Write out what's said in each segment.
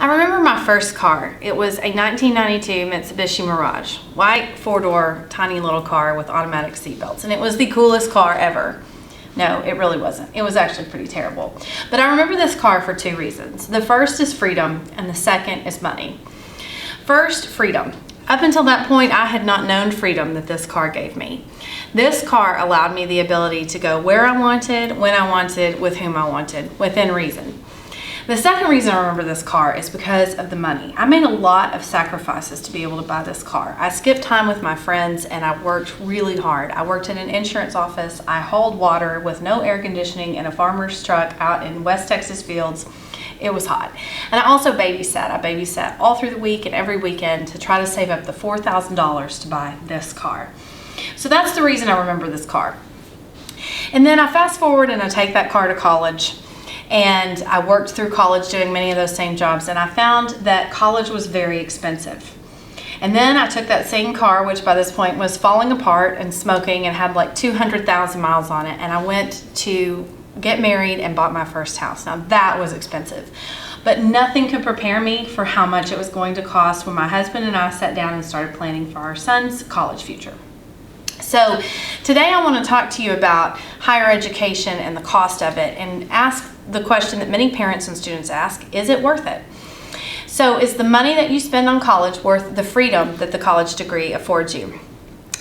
I remember my first car. It was a 1992 Mitsubishi Mirage. White, four-door, tiny little car with automatic seatbelts. And it was the coolest car ever. No, it really wasn't. It was actually pretty terrible. But I remember this car for two reasons. The first is freedom, and the second is money. First, freedom. Up until that point, I had not known freedom that this car gave me. This car allowed me the ability to go where I wanted, when I wanted, with whom I wanted, within reason. The second reason I remember this car is because of the money. I made a lot of sacrifices to be able to buy this car. I skipped time with my friends and I worked really hard. I worked in an insurance office. I hauled water with no air conditioning in a farmer's truck out in West Texas fields. It was hot. And I also babysat. I babysat all through the week and every weekend to try to save up the $4,000 to buy this car. So that's the reason I remember this car. And then I fast forward and I take that car to college. And I worked through college doing many of those same jobs, and I found that college was very expensive. And then I took that same car, which by this point was falling apart and smoking and had like 200,000 miles on it, and I went to get married and bought my first house. Now that was expensive, but nothing could prepare me for how much it was going to cost when my husband and I sat down and started planning for our son's college future. So today I want to talk to you about higher education and the cost of it, and ask the question that many parents and students ask: is it worth it? So is the money that you spend on college worth the freedom that the college degree affords you?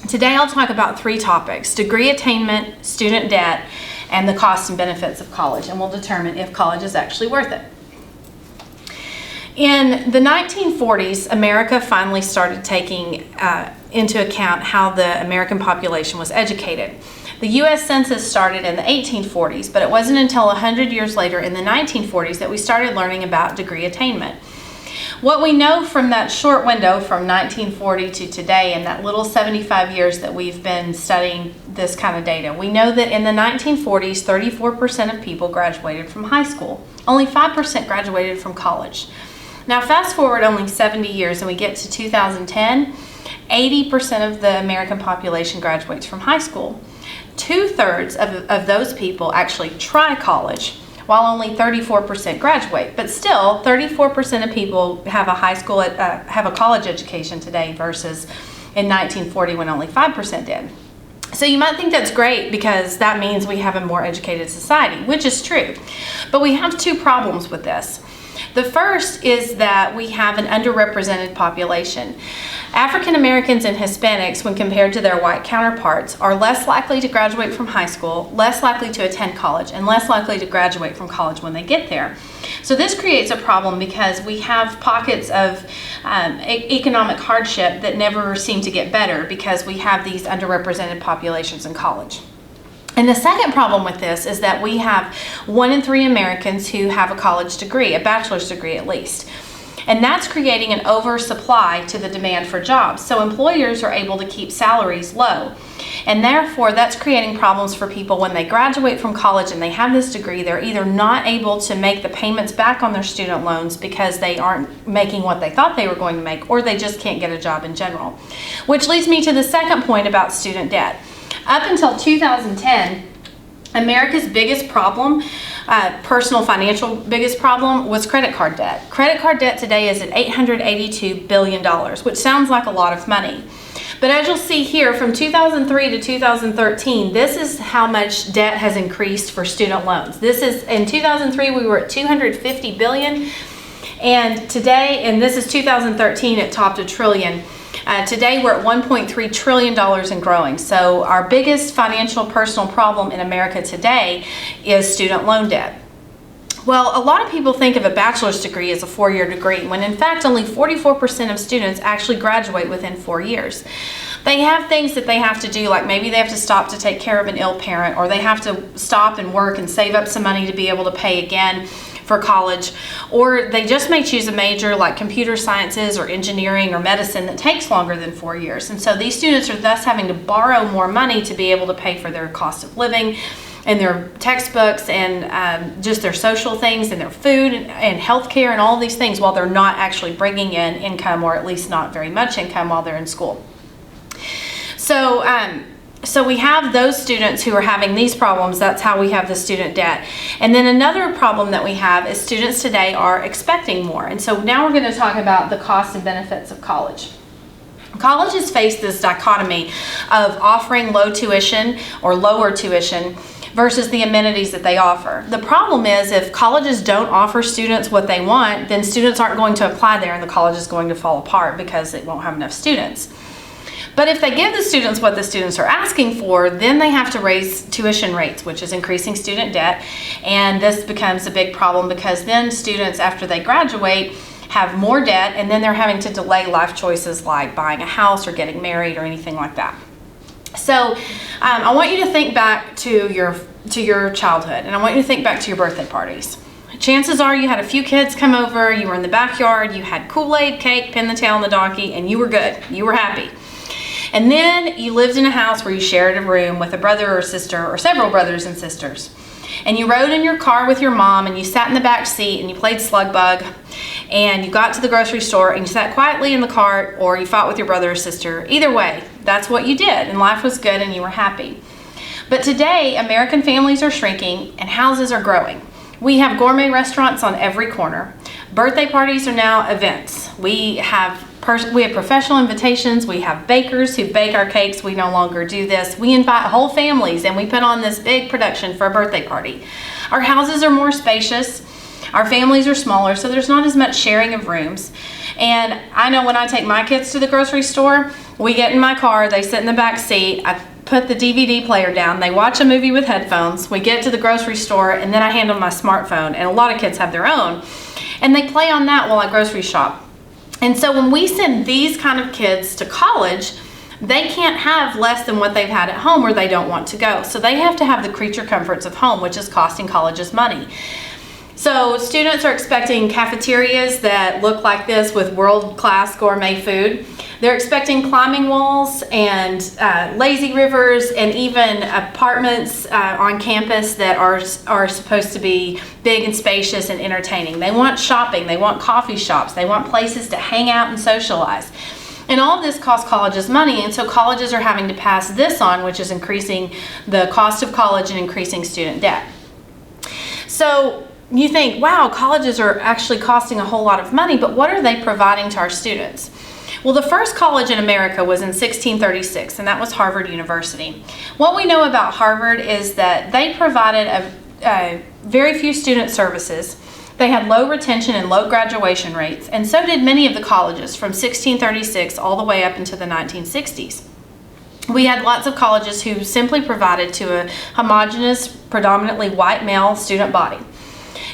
Today I'll talk about three topics: degree attainment, student debt, and the costs and benefits of college, and we'll determine if college is actually worth it. In the 1940s, America finally started taking into account how the American population was educated. The U.S. Census started in the 1840s, but it wasn't until 100 years later in the 1940s that we started learning about degree attainment. What we know from that short window from 1940 to today, in that little 75 years that we've been studying this kind of data, we know that in the 1940s, 34% of people graduated from high school. Only 5% graduated from college. Now fast forward only 70 years and we get to 2010, 80% of the American population graduates from high school. 2/3 of those people actually try college, while only 34% graduate. But still, 34% of people have a college education today versus in 1940 when only 5% did. So you might think that's great because that means we have a more educated society, which is true. But we have two problems with this. The first is that we have an underrepresented population. African Americans and Hispanics, when compared to their white counterparts, are less likely to graduate from high school, less likely to attend college, and less likely to graduate from college when they get there. So this creates a problem because we have pockets of economic hardship that never seem to get better because we have these underrepresented populations in college. And the second problem with this is that we have 1 in 3 Americans who have a college degree, a bachelor's degree at least. And that's creating an oversupply to the demand for jobs. So employers are able to keep salaries low. And therefore, that's creating problems for people when they graduate from college and they have this degree. They're either not able to make the payments back on their student loans because they aren't making what they thought they were going to make, or they just can't get a job in general. Which leads me to the second point about student debt. Up until 2010, America's biggest problem, personal financial biggest problem, was credit card debt. Credit card debt today is at $882 billion, which sounds like a lot of money. But as you'll see here, from 2003 to 2013, this is how much debt has increased for student loans. This is, in 2003, we were at $250 billion, and today, and this is 2013, it topped $1 trillion. Today we're at $1.3 trillion and growing. So our biggest financial personal problem in America today is student loan debt. Well, a lot of people think of a bachelor's degree as a 4-year degree, when in fact only 44% of students actually graduate within 4 years. They have things that they have to do, like maybe they have to stop to take care of an ill parent, or they have to stop and work and save up some money to be able to pay again for college, or they just may choose a major like computer sciences or engineering or medicine that takes longer than 4 years. And so these students are thus having to borrow more money to be able to pay for their cost of living and their textbooks and just their social things and their food and healthcare and all these things, while they're not actually bringing in income, or at least not very much income, while they're in school. So So we have those students who are having these problems. That's how we have the student debt. And then another problem that we have is students today are expecting more. And so now we're going to talk about the costs and benefits of college. Colleges face this dichotomy of offering low tuition or lower tuition versus the amenities that they offer. The problem is if colleges don't offer students what they want, then students aren't going to apply there and the college is going to fall apart because it won't have enough students. But if they give the students what the students are asking for, then they have to raise tuition rates, which is increasing student debt. And this becomes a big problem because then students, after they graduate, have more debt, and then they're having to delay life choices like buying a house or getting married or anything like that. So I want you to think back to your childhood, and I want you to think back to your birthday parties. Chances are you had a few kids come over, you were in the backyard, you had Kool-Aid, cake, pin the tail on the donkey, and you were good. You were happy. And then you lived in a house where you shared a room with a brother or sister or several brothers and sisters. And you rode in your car with your mom and you sat in the back seat and you played slug bug and you got to the grocery store and you sat quietly in the cart or you fought with your brother or sister. Either way, that's what you did and life was good and you were happy. But today, American families are shrinking and houses are growing. We have gourmet restaurants on every corner. Birthday parties are now events. We have professional invitations. We have bakers who bake our cakes. We no longer do this. We invite whole families and we put on this big production for a birthday party. Our houses are more spacious. Our families are smaller, so there's not as much sharing of rooms. And I know when I take my kids to the grocery store, we get in my car, they sit in the back seat, I put the DVD player down, they watch a movie with headphones, we get to the grocery store, and then I hand them my smartphone, and a lot of kids have their own, and they play on that while I grocery shop. And so when we send these kind of kids to college, they can't have less than what they've had at home or they don't want to go. So they have to have the creature comforts of home, which is costing colleges money. So students are expecting cafeterias that look like this with world-class gourmet food. They're expecting climbing walls and lazy rivers and even apartments on campus that are supposed to be big and spacious and entertaining. They want shopping, they want coffee shops, they want places to hang out and socialize. And all of this costs colleges money, and so colleges are having to pass this on, which is increasing the cost of college and increasing student debt. So you think, wow, colleges are actually costing a whole lot of money, but what are they providing to our students? Well, the first college in America was in 1636, and that was Harvard University. What we know about Harvard is that they provided a very few student services. They had low retention and low graduation rates, and so did many of the colleges from 1636 all the way up into the 1960s. We had lots of colleges who simply provided to a homogeneous, predominantly white male student body.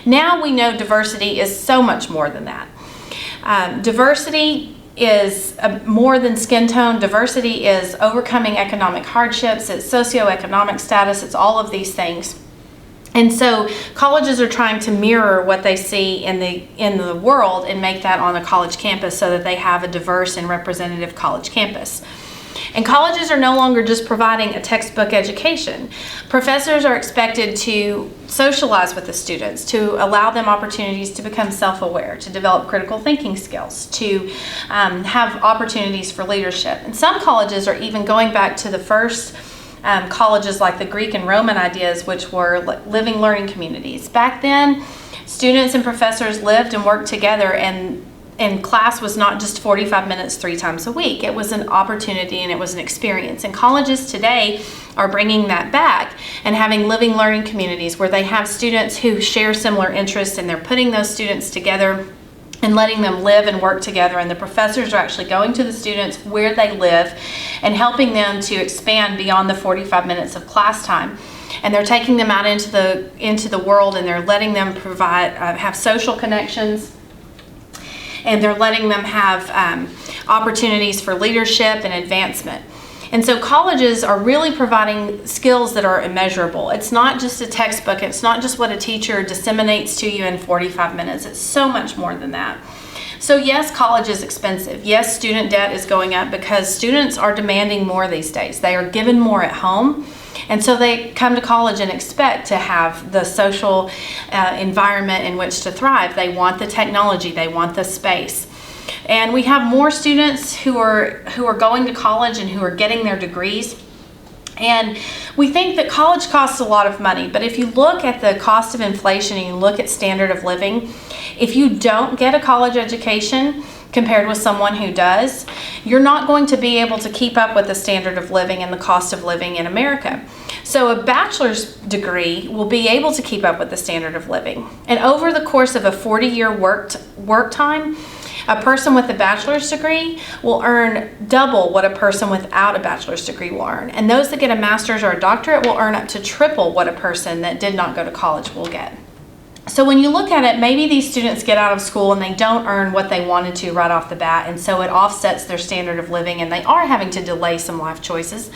Now we know diversity is so much more than that. Diversity is more than skin tone. Diversity is overcoming economic hardships, it's socioeconomic status, it's all of these things. And so colleges are trying to mirror what they see in the world and make that on a college campus so that they have a diverse and representative college campus. And colleges are no longer just providing a textbook education. Professors are expected to socialize with the students, to allow them opportunities to become self-aware, to develop critical thinking skills, to have opportunities for leadership. And some colleges are even going back to the first colleges like the Greek and Roman ideas, which were living learning communities. Back then, students and professors lived and worked together, and class was not just 45 minutes 3 times a week. It was an opportunity and it was an experience. And colleges today are bringing that back and having living learning communities where they have students who share similar interests, and they're putting those students together and letting them live and work together, and the professors are actually going to the students where they live and helping them to expand beyond the 45 minutes of class time. And they're taking them out into the world, and they're letting them have social connections, and they're letting them have opportunities for leadership and advancement. And so colleges are really providing skills that are immeasurable. It's not just a textbook. It's not just what a teacher disseminates to you in 45 minutes. It's so much more than that. So yes, college is expensive. Yes, student debt is going up because students are demanding more these days. They are given more at home. And so they come to college and expect to have the social environment in which to thrive. They want the technology. They want the space. And we have more students who are going to college and who are getting their degrees. And we think that college costs a lot of money, but if you look at the cost of inflation and you look at standard of living, if you don't get a college education compared with someone who does, you're not going to be able to keep up with the standard of living and the cost of living in America. So a bachelor's degree will be able to keep up with the standard of living. And over the course of a 40-year work time, a person with a bachelor's degree will earn double what a person without a bachelor's degree will earn. And those that get a master's or a doctorate will earn up to triple what a person that did not go to college will get. So when you look at it, maybe these students get out of school and they don't earn what they wanted to right off the bat, and so it offsets their standard of living and they are having to delay some life choices.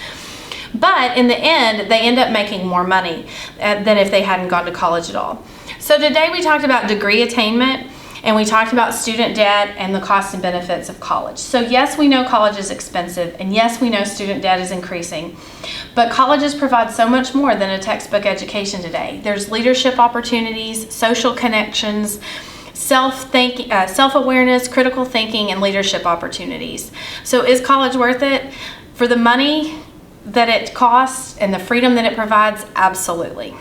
But in the end, they end up making more money than if they hadn't gone to college at all. So today we talked about degree attainment, and we talked about student debt and the costs and benefits of college. So yes, we know college is expensive, and yes, we know student debt is increasing, but colleges provide so much more than a textbook education today. There's leadership opportunities, social connections, self-awareness, critical thinking, and leadership opportunities. So is college worth it? For the money that it costs and the freedom that it provides, absolutely.